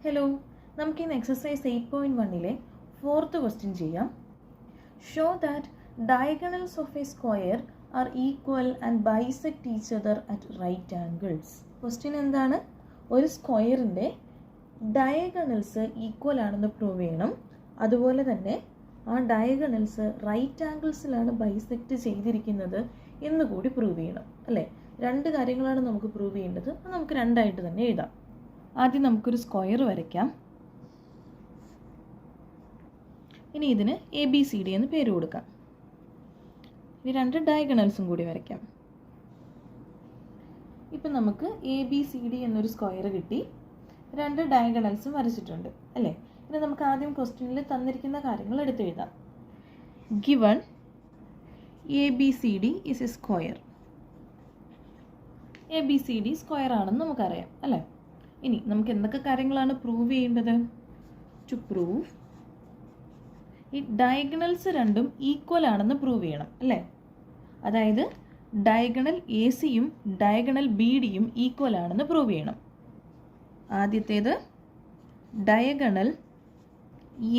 Hello, നമുക്കിന്ന് exercise 8.1-ലെ 4th question ചെയ്യാം. Show that diagonals of a square are equal and bisect each other at right angles. Question എന്താണ്? ഒരു സ്ക്വയറിൻ്റെ diagonals equal ആണെന്ന് prove ചെയ്യണം. അതുപോലെ തന്നെ ആ ഡയഗണൽസ് റൈറ്റ് ആംഗിൾസിലാണ് ബൈസെക്ട് ചെയ്തിരിക്കുന്നത് എന്ന് കൂടി പ്രൂവ് ചെയ്യണം. അല്ലേ, രണ്ട് കാര്യങ്ങളാണ് നമുക്ക് പ്രൂവ് ചെയ്യേണ്ടത്. അത് നമുക്ക് രണ്ടായിട്ട് തന്നെ എഴുതാം. ആദ്യം നമുക്കൊരു സ്ക്വയർ വരയ്ക്കാം. ഇനി ഇതിന് ABCD എന്ന് പേര് കൊടുക്കാം. ഇനി രണ്ട് ഡയഗണൽസും കൂടി വരയ്ക്കാം. ഇപ്പം നമുക്ക് ABCD എന്നൊരു സ്ക്വയർ കിട്ടി, രണ്ട് ഡയഗണൽസും വരച്ചിട്ടുണ്ട് അല്ലേ. ഇനി നമുക്ക് ആദ്യം ക്വസ്റ്റ്യനിൽ തന്നിരിക്കുന്ന കാര്യങ്ങൾ എടുത്തെഴുതാം. Given ABCD is a square. ABCD square ആണെന്ന് നമുക്കറിയാം അല്ലേ. ഇനി നമുക്ക് എന്തൊക്കെ കാര്യങ്ങളാണ് പ്രൂവ് ചെയ്യേണ്ടത്? ടു പ്രൂവ് ഈ ഡയഗണൽസ് രണ്ടും ഈക്വൽ ആണെന്ന് പ്രൂവ് ചെയ്യണം അല്ലേ. അതായത് ഡയഗണൽ AC-യും ഡയഗണൽ BD-യും ഈക്വൽ ആണെന്ന് പ്രൂവ് ചെയ്യണം. ആദ്യത്തേത് diagonal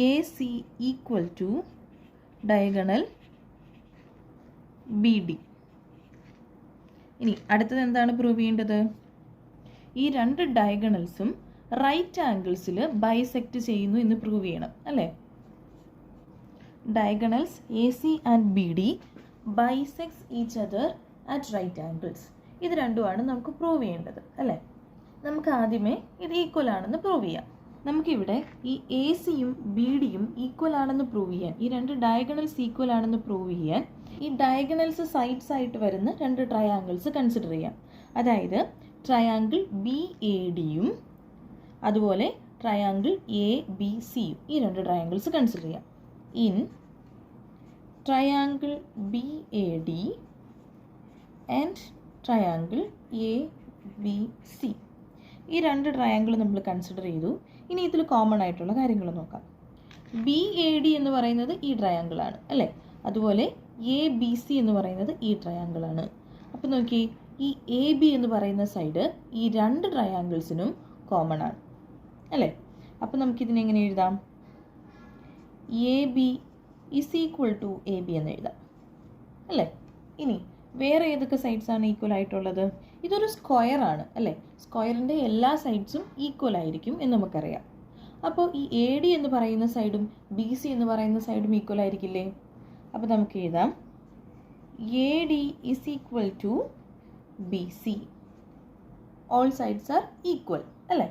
AC equal to diagonal BD. ഇനി അടുത്തത് എന്താണ് പ്രൂവ് ചെയ്യേണ്ടത്? ഈ രണ്ട് ഡയഗണൽസും റൈറ്റ് ആംഗിൾസിൽ ബൈസെക്ട് ചെയ്യുന്നു എന്ന് പ്രൂവ് ചെയ്യണം അല്ലേ. Diagonals AC and BD bisects each other at right angles. ഇത് രണ്ടുമാണ് നമുക്ക് പ്രൂവ് ചെയ്യേണ്ടത് അല്ലേ. നമുക്ക് ആദ്യമേ ഇത് ഈക്വൽ ആണെന്ന് പ്രൂവ് ചെയ്യാം. നമുക്കിവിടെ ഈ AC-യും BD-യും ഈക്വൽ ആണെന്ന് പ്രൂവ് ചെയ്യാൻ, ഈ രണ്ട് ഡയഗണൽസ് ഈക്വൽ ആണെന്ന് പ്രൂവ് ചെയ്യാൻ ഈ ഡയഗണൽസ് സൈഡ്സ് ആയിട്ട് വരുന്ന രണ്ട് ട്രയാങ്കിൾസ് കൺസിഡർ ചെയ്യാം. അതായത് ട്രയാങ്കിൾ BAD-യും അതുപോലെ ട്രയാങ്കിൾ ABC-യും, ഈ രണ്ട് ട്രയാങ്കിൾസ് കൺസിഡർ ചെയ്യാം. In triangle BAD and triangle ABC, ഈ രണ്ട് ട്രയാങ്കിൾ നമ്മൾ കൺസിഡർ ചെയ്തു. ഇനി ഇതിൽ കോമൺ ആയിട്ടുള്ള കാര്യങ്ങൾ നോക്കാം. BAD എന്ന് പറയുന്നത് ഈ ട്രയാങ്കിളാണ് അല്ലേ. അതുപോലെ ABC എന്ന് പറയുന്നത് ഈ ട്രയാങ്കിളാണ്. അപ്പോൾ നോക്കി, ഈ AB എന്ന് പറയുന്ന സൈഡ് ഈ രണ്ട് ട്രയാങ്കിൾസിനും കോമൺ ആണ് അല്ലേ. അപ്പോൾ നമുക്കിതിനെ എങ്ങനെ എഴുതാം? AB is equal to AB എന്ന് എഴുതാം അല്ലേ. ഇനി വേറെ ഏതൊക്കെ സൈഡ്സ് ആണ് ഈക്വൽ ആയിട്ടുള്ളത്? ഇതൊരു സ്ക്വയർ ആണ് അല്ലേ. സ്ക്വയറിൻ്റെ എല്ലാ സൈഡ്സും ഈക്വൽ ആയിരിക്കും എന്ന് നമുക്കറിയാം. അപ്പോൾ ഈ AD എന്ന് പറയുന്ന സൈഡും BC എന്ന് പറയുന്ന സൈഡും ഈക്വൽ ആയിരിക്കില്ലേ. അപ്പോൾ നമുക്ക് എഴുതാം AD is equal to BC. All sides are equal അല്ലേ.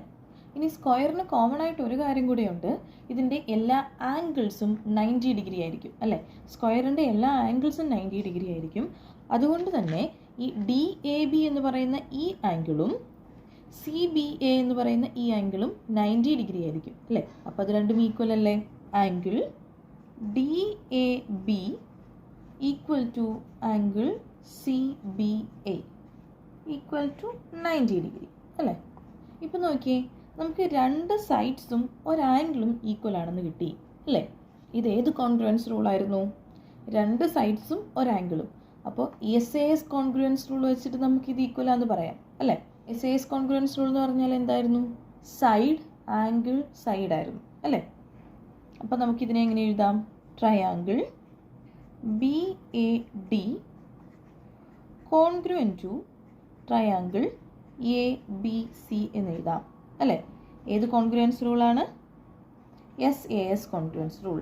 ഇനി സ്ക്വയറിന് കോമൺ ആയിട്ട് ഒരു കാര്യം കൂടെയുണ്ട്. ഇതിൻ്റെ എല്ലാ ആംഗിൾസും 90 ഡിഗ്രി ആയിരിക്കും അല്ലേ. സ്ക്വയറിൻ്റെ എല്ലാ ആംഗിൾസും 90 ഡിഗ്രി ആയിരിക്കും. അതുകൊണ്ട് തന്നെ ഈ DAB എന്ന് പറയുന്ന ഈ ആംഗിളും CBA എന്ന് പറയുന്ന ഈ ആംഗിളും 90 ഡിഗ്രി ആയിരിക്കും അല്ലേ. അപ്പോൾ അത് രണ്ടും ഈക്വൽ അല്ലേ. Angle DAB equal to angle CBA equal to 90 degree അല്ലേ. ഇപ്പം നോക്കിയേ, നമുക്ക് രണ്ട് സൈഡ്സും ഒരാംഗിളും ഈക്വൽ ആണെന്ന് കിട്ടി അല്ലേ. ഇത് ഏത് കോൺഗ്രുവൻസ് റൂൾ ആയിരുന്നു? രണ്ട് സൈഡ്സും ഒരാംഗിളും. അപ്പോൾ SAS കോൺഗ്രുവൻസ് റൂൾ വെച്ചിട്ട് നമുക്കിത് ഈക്വൽ ആണെന്ന് പറയാം അല്ലേ. SAS കോൺഗ്രുവൻസ് റൂൾ എന്ന് പറഞ്ഞാൽ എന്തായിരുന്നു? സൈഡ് ആംഗിൾ സൈഡ് ആയിരുന്നു അല്ലേ. അപ്പോൾ നമുക്കിതിനെ എങ്ങനെ എഴുതാം? Triangle BAD congruent to triangle ABC എന്ന് എഴുതാം അല്ലേ. ഏത് കോൺഗ്രുവൻസ് റൂളാണ്? SAS congruence rule.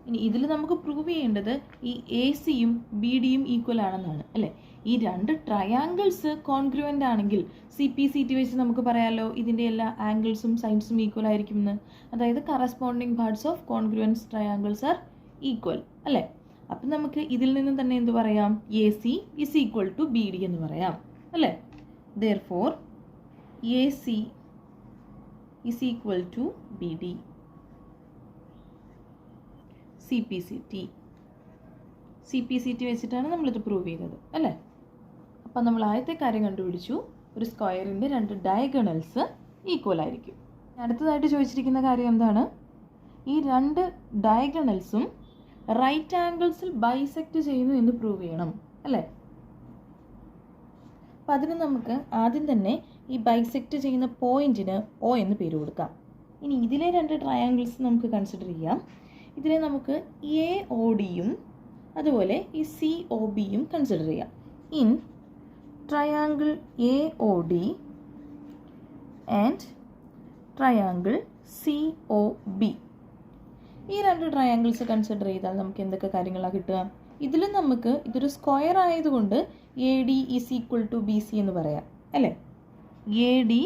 ഇനി ഇതിൽ നമുക്ക് പ്രൂവ് ചെയ്യേണ്ടത് ഈ AC-യും BD-യും ഈക്വൽ ആണെന്നാണ് അല്ലേ. ഈ രണ്ട് ട്രയാങ്കിൾസ് കോൺഗ്രുവൻ്റ് ആണെങ്കിൽ CPCT വെച്ച് നമുക്ക് പറയാമല്ലോ ഇതിൻ്റെ എല്ലാ ആംഗിൾസും സൈഡ്സും ഈക്വൽ ആയിരിക്കും എന്ന്. അതായത് corresponding parts of congruence triangles are equal അല്ലേ. അപ്പം നമുക്ക് ഇതിൽ നിന്ന് തന്നെ എന്ത് പറയാം? AC is equal to BD എന്ന് പറയാം അല്ലേ. Therefore AC is equal to BD. CPCT വെച്ചിട്ടാണ് നമ്മളിത് പ്രൂവ് ചെയ്തത് അല്ലേ. അപ്പം നമ്മൾ ആദ്യത്തെ കാര്യം കണ്ടുപിടിച്ചു, ഒരു സ്ക്വയറിൻ്റെ രണ്ട് ഡയഗണൽസ് ഈക്വൽ ആയിരിക്കും. അടുത്തതായിട്ട് ചോദിച്ചിരിക്കുന്ന കാര്യം എന്താണ്? ഈ രണ്ട് ഡയഗണൽസും റൈറ്റ് ആംഗിൾസിൽ ബൈസെക്ട് ചെയ്യുന്നു എന്ന് പ്രൂവ് ചെയ്യണം അല്ലേ. അപ്പം അതിന് നമുക്ക് ആദ്യം തന്നെ ഈ ബൈസെക്റ്റ് ചെയ്യുന്ന പോയിന്റിന് ഒ എന്ന് പേര് കൊടുക്കാം. ഇനി ഇതിലെ രണ്ട് ട്രയാങ്കിൾസ് നമുക്ക് കൺസിഡർ ചെയ്യാം. ഇതിനെ നമുക്ക് എ ഒ ഡിയും അതുപോലെ ഈ സി ഒ ബിയും കൺസിഡർ ചെയ്യാം. In triangle A O D and triangle C O B, ഈ രണ്ട് ട്രയാങ്കിൾസ് കൺസിഡർ ചെയ്താൽ നമുക്ക് എന്തൊക്കെ കാര്യങ്ങളാണ് കിട്ടുക? ഇതിലും നമുക്ക് ഇതൊരു സ്ക്വയർ ആയതുകൊണ്ട് A D is equal to B C എന്ന് പറയാം, അല്ലേ? A D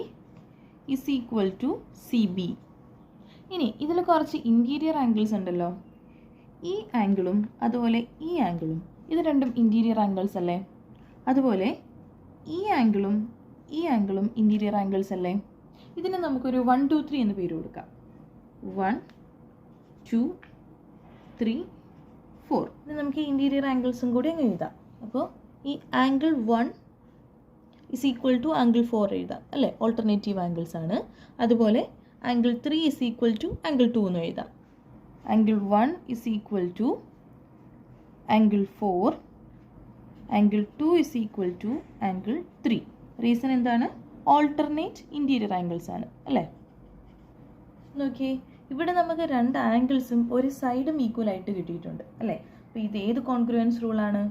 is equal to C B. ഇനി ഇതിൽ കുറച്ച് ഇൻറ്റീരിയർ ആംഗിൾസ് ഉണ്ടല്ലോ. ഈ ആംഗിളും അതുപോലെ ഈ ആംഗിളും, ഇത് രണ്ടും ഇൻറ്റീരിയർ ആംഗിൾസ് അല്ലേ? അതുപോലെ ഈ ആംഗിളും ഇൻറ്റീരിയർ ആംഗിൾസ് അല്ലേ? ഇതിന് നമുക്കൊരു 1 2 3 എന്ന് പേര് കൊടുക്കാം. 1 2 3 4. ഇത് നമുക്ക് ഈ ഇൻറ്റീരിയർ ആംഗിൾസും കൂടി അങ്ങ് എഴുതാം. അപ്പോൾ ഈ angle 1 is equal to angle 4 എഴുതാം, അല്ലേ? ഓൾട്ടർനേറ്റീവ് ആംഗിൾസ് ആണ്. അതുപോലെ angle 3 is equal to angle 2 എന്ന് എഴുതാം. Angle 1 is equal to angle 4, angle 2 is equal to angle 3. Reason എന്താണ്? ഓൾട്ടർനേറ്റ് ഇൻറ്റീരിയർ ആംഗിൾസ് ആണ്, അല്ലേ? നോക്കിയേ, ഇവിടെ നമുക്ക് രണ്ട് ആംഗിൾസും ഒരു സൈഡും ഈക്വൽ ആയിട്ട് കിട്ടിയിട്ടുണ്ട്, അല്ലേ? അപ്പോൾ ഇത് ഏത് കോൺഗ്രുവൻസ് റൂളാണ്?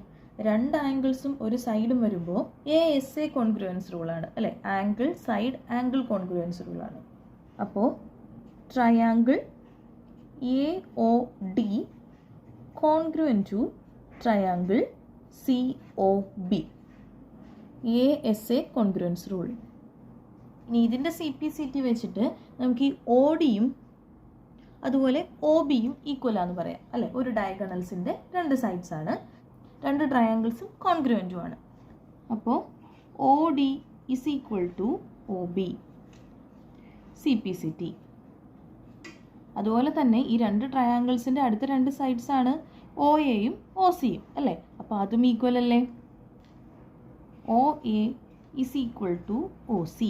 രണ്ട് ആംഗിൾസും ഒരു സൈഡും വരുമ്പോൾ ASA കോൺഗ്രുവൻസ് റൂളാണ്, അല്ലേ? ആംഗിൾ സൈഡ് ആംഗിൾ കോൺഗ്രുവൻസ് റൂളാണ്. അപ്പോൾ triangle AOD congruent to triangle COB, ASA congruence rule. ഇനി ഇതിൻ്റെ CPCT വെച്ചിട്ട് നമുക്ക് ഈ ODയും അതുപോലെ OBയും ഈക്വലാന്ന് പറയാം, അല്ലേ? ഒരു ഡയഗണൽസിൻ്റെ രണ്ട് സൈഡ്സ് ആണ്, രണ്ട് ട്രയാങ്കിൾസും കോൺഗ്രുവൻറ്റും ആണ്. അപ്പോൾ OD is equal to OB, CPCT. അതുപോലെ തന്നെ ഈ രണ്ട് ട്രയാങ്കിൾസിൻ്റെ അടുത്ത രണ്ട് സൈഡ്സ് ആണ് OAയും OCയും, അല്ലേ? അപ്പോൾ അതും ഈക്വൽ അല്ലേ? OA is equal to OC.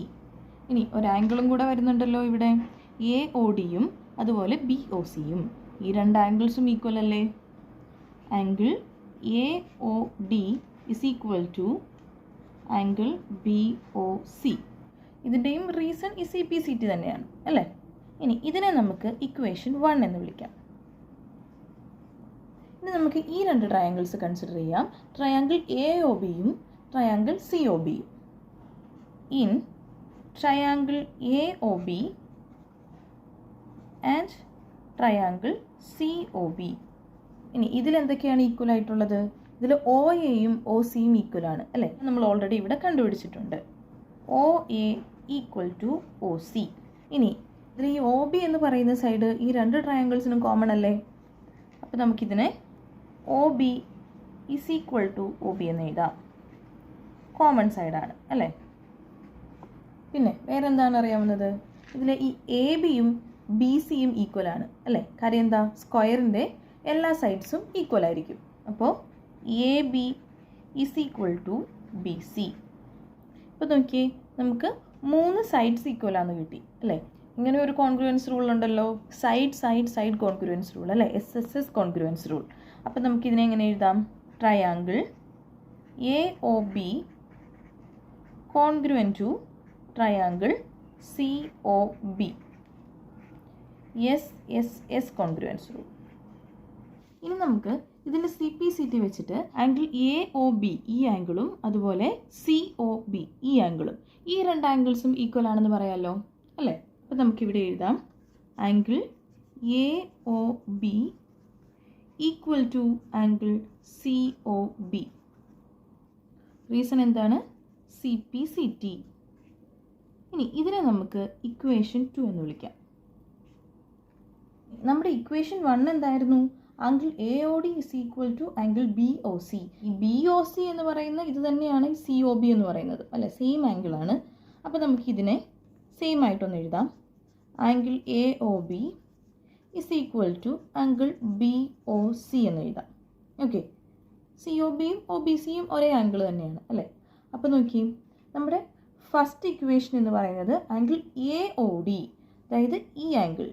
ഇനി ഒരു ആംഗിളും കൂടെ വരുന്നുണ്ടല്ലോ ഇവിടെ, AODയും അതുപോലെ BOCയും. ഈ രണ്ട് ആംഗിൾസും ഈക്വൽ അല്ലേ? Angle AOD is equal to angle BOC. ഇതിൻ്റെയും റീസൺ ഈ CPCT തന്നെയാണ്, അല്ലേ? ഇനി ഇതിനെ നമുക്ക് ഇക്വേഷൻ 1 എന്ന് വിളിക്കാം. ഇനി നമുക്ക് ഈ രണ്ട് ട്രയാങ്കിൾസ് കൺസിഡർ ചെയ്യാം. ട്രയാങ്കിൾ AOBയും ട്രയാങ്കിൾ COBയും. In triangle AOB and triangle COB. ഇനി ഇതിലെന്തൊക്കെയാണ് ഈക്വൽ ആയിട്ടുള്ളത്? ഇതിൽ OAയും OCയും ഈക്വലാണ്, അല്ലേ? നമ്മൾ ഓൾറെഡി ഇവിടെ കണ്ടുപിടിച്ചിട്ടുണ്ട്. OA equal to OC. ഇനി ഇതിൽ ഈ OB എന്ന് പറയുന്ന സൈഡ് ഈ രണ്ട് ട്രയാങ്കിൾസിനും കോമൺ അല്ലേ? അപ്പോൾ നമുക്കിതിനെ OB is equal to OB എന്ന് എഴുതാം. കോമൺ സൈഡാണ്, അല്ലേ? പിന്നെ വേറെ എന്താണ് അറിയാവുന്നത്? ഇതിൽ ഈ ABയും BCയും ഈക്വലാണ്, അല്ലേ? കാര്യം എന്താ? സ്ക്വയറിൻ്റെ എല്ലാ സൈഡ്സും ഈക്വൽ ആയിരിക്കും. അപ്പോൾ AB is equal to BC. ഇപ്പോൾ നോക്കിയേ, നമുക്ക് 3 സൈഡ്സ് ഈക്വലാന്ന് കിട്ടി, അല്ലേ? ഇങ്ങനെ ഒരു കോൺഗ്രുവൻസ് റൂൾ ഉണ്ടല്ലോ, സൈഡ് കോൺഗ്രുവൻസ് റൂൾ, അല്ലേ? SSS congruence rule. അപ്പോൾ നമുക്കിതിനെ എങ്ങനെ എഴുതാം? Triangle AOB congruent to triangle COB, SSS congruence rule. ഇനി നമുക്ക് ഇതിൻ്റെ CPCT വെച്ചിട്ട് ആംഗിൾ AOB ഈ ആംഗിളും അതുപോലെ COB ഈ ആംഗിളും, ഈ രണ്ട് ആംഗിൾസും ഈക്വൽ ആണെന്ന് പറയാമല്ലോ, അല്ലേ? അപ്പോൾ നമുക്കിവിടെ എഴുതാം angle AOB equal to angle COB. Reason എന്താണ്? CPCT. ഇനി ഇതിനെ നമുക്ക് ഇക്വേഷൻ 2 എന്ന് വിളിക്കാം. നമ്മുടെ ഇക്വേഷൻ 1 എന്തായിരുന്നു? Angle AOD is equal to angle BOC. ഈ BOC എന്ന് പറയുന്ന ഇത് തന്നെയാണ് COB എന്ന് പറയുന്നത്, അല്ലേ? സെയിം ആംഗിളാണ്. അപ്പോൾ നമുക്കിതിനെ സെയിം ആയിട്ടൊന്ന് എഴുതാം. Angle AOB is equal to angle BOC എന്ന് എഴുതാം. ഓക്കെ, COBയും OBCയും ഒരേ ആംഗിൾ തന്നെയാണ്, അല്ലേ? അപ്പോൾ നോക്കി, നമ്മുടെ ഫസ്റ്റ് ഇക്വേഷൻ എന്ന് പറയുന്നത് ആംഗിൾ AOD, അതായത് ഈ angle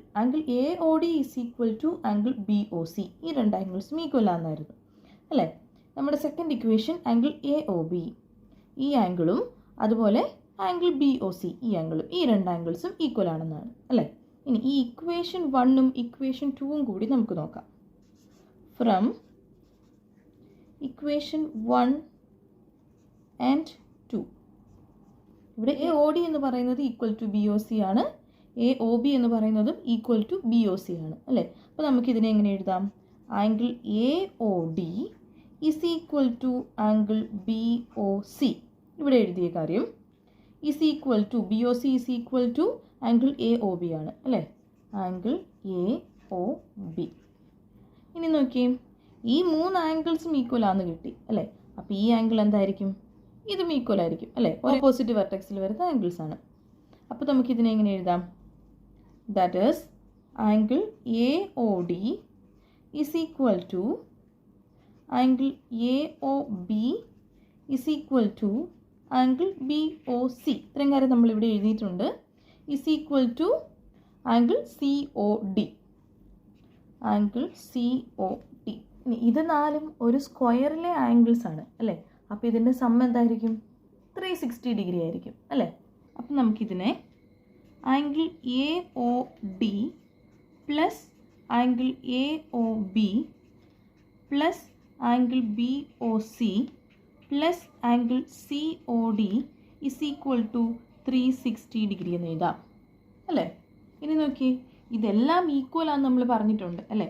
AOD is equal to angle BOC. ഈ രണ്ട് ആംഗിൾസും ഈക്വൽ ആണെന്നായിരുന്നു, അല്ലേ? നമ്മുടെ സെക്കൻഡ് ഇക്വേഷൻ ആംഗിൾ AOB ഈ ആംഗിളും അതുപോലെ ആംഗിൾ BOC ഈ ആംഗിളും ഈ രണ്ട് ആംഗിൾസും ഈക്വൽ ആണെന്നാണ് അല്ലേ. ഇനി ഈ ഇക്വേഷൻ 1ഉം ഇക്വേഷൻ 2ഉം കൂടി നമുക്ക് നോക്കാം. ഫ്രം ഇക്വേഷൻ 1 ആൻഡ് 2 ഇവിടെ AOD എന്ന് പറയുന്നത് ഈക്വൽ ടു BOC ആണ്, AOB എന്ന് പറയുന്നതും ഈക്വൽ ടു BOC ആണ് അല്ലേ. അപ്പോൾ നമുക്കിതിനെ എങ്ങനെ എഴുതാം? Angle AOD is equal to angle BOC. ഇവിടെ എഴുതിയ കാര്യം is equal to BOC is equal to angle AOB ആണ് അല്ലേ, ആംഗിൾ AOB. ഇനി നോക്കിയേ, ഈ 3 ആംഗിൾസും ഈക്വൽ ആണെന്ന് കിട്ടി അല്ലേ. അപ്പോൾ ഈ ആംഗിൾ എന്തായിരിക്കും? ഇതും ഈക്വൽ ആയിരിക്കും അല്ലേ, ഓപ്പോസിറ്റ് വെർട്ടെക്സിൽ വരുന്ന ആംഗിൾസ് ആണ്. അപ്പോൾ നമുക്കിതിനെ എങ്ങനെ എഴുതാം? That is angle AOD is equal to angle AOB is equal to angle BOC. ഇത്രയും കാര്യം നമ്മളിവിടെ എഴുതിയിട്ടുണ്ട്. Is equal to angle COD, angle COD. ഇനി ഇത് 4ഉം ഒരു സ്ക്വയറിലെ ആംഗിൾസ് ആണ് അല്ലേ. അപ്പോൾ ഇതിൻ്റെ സം എന്തായിരിക്കും? 360 ഡിഗ്രി ആയിരിക്കും അല്ലേ. അപ്പം നമുക്കിതിനെ angle AOD plus angle AOB plus angle BOC plus angle COD is equal to 360 degree എന്ന് എഴുതാം അല്ലേ. ഇനി നോക്കി, ഇതെല്ലാം ഈക്വൽ ആണെന്ന് നമ്മൾ പറഞ്ഞിട്ടുണ്ട് അല്ലേ.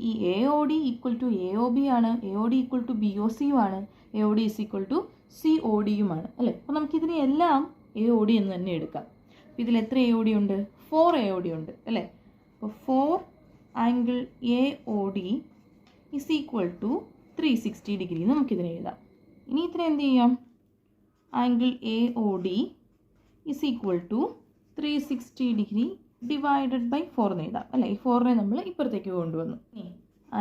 ഈ AOD ഈക്വൽ ടു AOB ആണ്, AOD ഈക്വൽ ടു BOC യുമാണ്, AOD is equal to COD യുമാണ് അല്ലേ. അപ്പോൾ നമുക്കിതിനെ എല്ലാം AOD എന്ന് തന്നെ എടുക്കാം. അപ്പോൾ ഇതിൽ എത്ര AOD ഉണ്ട്? 4 AOD ഉണ്ട് അല്ലേ. അപ്പോൾ 4 angle AOD is equal to 360 degree നമുക്കിതിനെ എഴുതാം. ഇനി ഇത്ര എന്ത് ചെയ്യാം? Angle AOD is equal to 360 degree divided by 4 എന്ന് എഴുതാം അല്ലേ. ഈ 4നെ നമ്മൾ ഇപ്പുറത്തേക്ക് കൊണ്ടുവന്നു.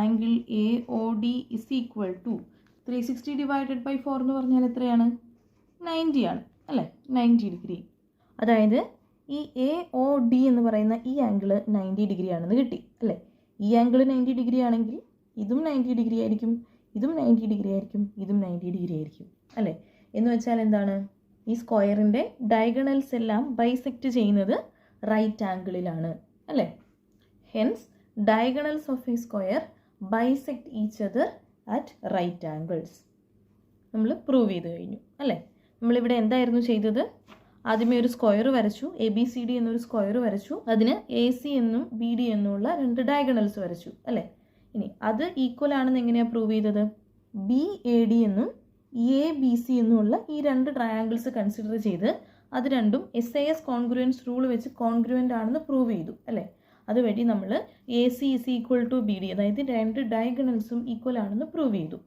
Angle AOD is equal to 360 divided by 4 എന്ന് പറഞ്ഞാൽ എത്രയാണ്? 90 ആണ് അല്ലേ, 90 ഡിഗ്രി. അതായത് ഈ AOD എന്ന് പറയുന്ന ഈ ആംഗിൾ 90 ഡിഗ്രി ആണെന്ന് കിട്ടി അല്ലേ. ഈ ആംഗിൾ 90 ഡിഗ്രി ആണെങ്കിൽ ഇതും 90 ഡിഗ്രി ആയിരിക്കും, ഇതും 90 ഡിഗ്രി ആയിരിക്കും, ഇതും 90 ഡിഗ്രി ആയിരിക്കും അല്ലേ. എന്ന് വെച്ചാൽ എന്താണ്? ഈ സ്ക്വയറിൻ്റെ ഡയഗണൽസ് എല്ലാം ബൈസെക്റ്റ് ചെയ്യുന്നത് റൈറ്റ് ആംഗിളിലാണ് അല്ലേ. Hence diagonals of a square bisect each other at right angles. നമ്മൾ പ്രൂവ് ചെയ്ത് കഴിഞ്ഞു അല്ലേ. നമ്മളിവിടെ എന്തായിരുന്നു ചെയ്തത്? ആദ്യമേ ഒരു സ്ക്വയർ വരച്ചു, ABCD എന്നൊരു സ്ക്വയർ വരച്ചു, അതിന് AC എന്നും BD എന്നുമുള്ള 2 ഡയഗണൽസ് വരച്ചു അല്ലേ. ഇനി അത് ഈക്വൽ ആണെന്ന് എങ്ങനെയാണ് പ്രൂവ് ചെയ്തത്? BAD എന്നും ABC എന്നുമുള്ള ഈ 2 ട്രയാങ്കിൾസ് കൺസിഡർ ചെയ്ത് അത് രണ്ടും SAS കോൺഗ്രുവൻസ് റൂൾ വെച്ച് കോൺഗ്രുവൻ്റ് ആണെന്ന് പ്രൂവ് ചെയ്തു അല്ലേ. അതുവഴി നമ്മൾ AC is equal to BD, അതായത് 2 ഡയഗണൽസും ഈക്വൽ ആണെന്ന് പ്രൂവ് ചെയ്തു.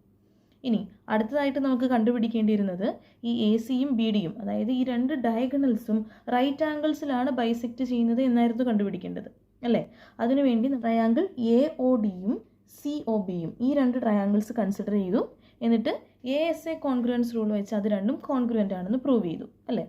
ഇനി അടുത്തതായിട്ട് നമുക്ക് കണ്ടുപിടിക്കേണ്ടിയിരുന്നത് ഈ ACയും BDയും, അതായത് ഈ 2 ഡയഗണൽസും റൈറ്റ് ആംഗിൾസിലാണ് ബൈസെക്റ്റ് ചെയ്യുന്നത് എന്നായിരുന്നു കണ്ടുപിടിക്കേണ്ടത് അല്ലേ. അതിനുവേണ്ടി ട്രയാങ്കിൾ AODയും COBയും ഈ 2 ട്രയാങ്കിൾസ് കൺസിഡർ ചെയ്തു. എന്നിട്ട് ASA കോൺഗ്രുവൻസ് റൂൾ വെച്ച് അത് രണ്ടും കോൺഗ്രുവൻ്റ് ആണെന്ന് പ്രൂവ് ചെയ്തു അല്ലേ.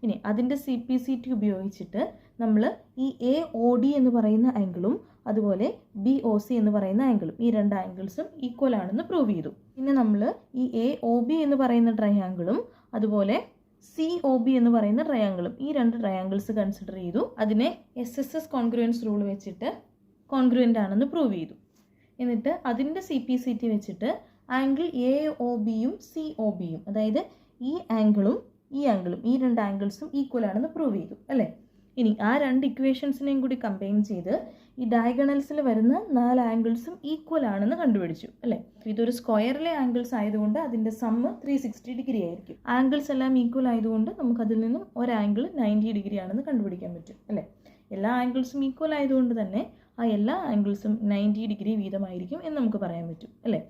ഇനി അതിൻ്റെ CPCT ഉപയോഗിച്ചിട്ട് നമ്മൾ ഈ AOD എന്ന് പറയുന്ന ആംഗിളും അതുപോലെ BOC എന്ന് പറയുന്ന ആംഗിളും ഈ 2 ആംഗിൾസും ഈക്വൽ ആണെന്ന് പ്രൂവ് ചെയ്തു. പിന്നെ നമ്മൾ ഈ AOB എന്ന് പറയുന്ന ട്രയാങ്കിളും അതുപോലെ COB എന്ന് പറയുന്ന ട്രയാങ്കിളും ഈ 2 ട്രയാങ്കിൾസ് കൺസിഡർ ചെയ്തു. അതിനെ SSS കോൺഗ്രുവൻസ് റൂൾ വെച്ചിട്ട് കോൺഗ്രുവൻ്റ് ആണെന്ന് പ്രൂവ് ചെയ്തു. എന്നിട്ട് അതിൻ്റെ CPCT വെച്ചിട്ട് ആംഗിൾ AOBയും COBയും, അതായത് ഈ ആംഗിളും ഈ 2 ആംഗിൾസും ഈക്വൽ ആണെന്ന് പ്രൂവ് ചെയ്തു അല്ലേ. ഇനി ആ 2 ഇക്വേഷൻസിനെയും കൂടി കമ്പൈൻ ചെയ്ത് ഈ ഡയഗണൽസിൽ വരുന്ന 4 ആംഗിൾസും ഈക്വൽ ആണെന്ന് കണ്ടുപിടിച്ചു അല്ലേ. ഇതൊരു സ്ക്വയറിലെ ആംഗിൾസ് ആയതുകൊണ്ട് അതിൻ്റെ സമ്മ് 360 ഡിഗ്രി ആയിരിക്കും. ആംഗിൾസ് എല്ലാം ഈക്വൽ ആയതുകൊണ്ട് നമുക്കതിൽ നിന്നും ഒരു ആംഗിൾ 90 ഡിഗ്രി ആണെന്ന് കണ്ടുപിടിക്കാൻ പറ്റും അല്ലേ. എല്ലാ ആംഗിൾസും ഈക്വൽ ആയതുകൊണ്ട് തന്നെ ആ എല്ലാ ആംഗിൾസും 90 ഡിഗ്രി വീതമായിരിക്കും എന്ന് നമുക്ക് പറയാൻ പറ്റും അല്ലേ.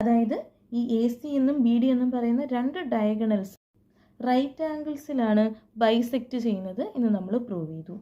അതായത് ഈ AC എന്നും BD എന്നും പറയുന്ന 2 ഡയഗണൽസ് റൈറ്റ് ആംഗിൾസിലാണ് ബൈസെക്റ്റ് ചെയ്യുന്നത് എന്ന് നമ്മൾ പ്രൂവ് ചെയ്തു.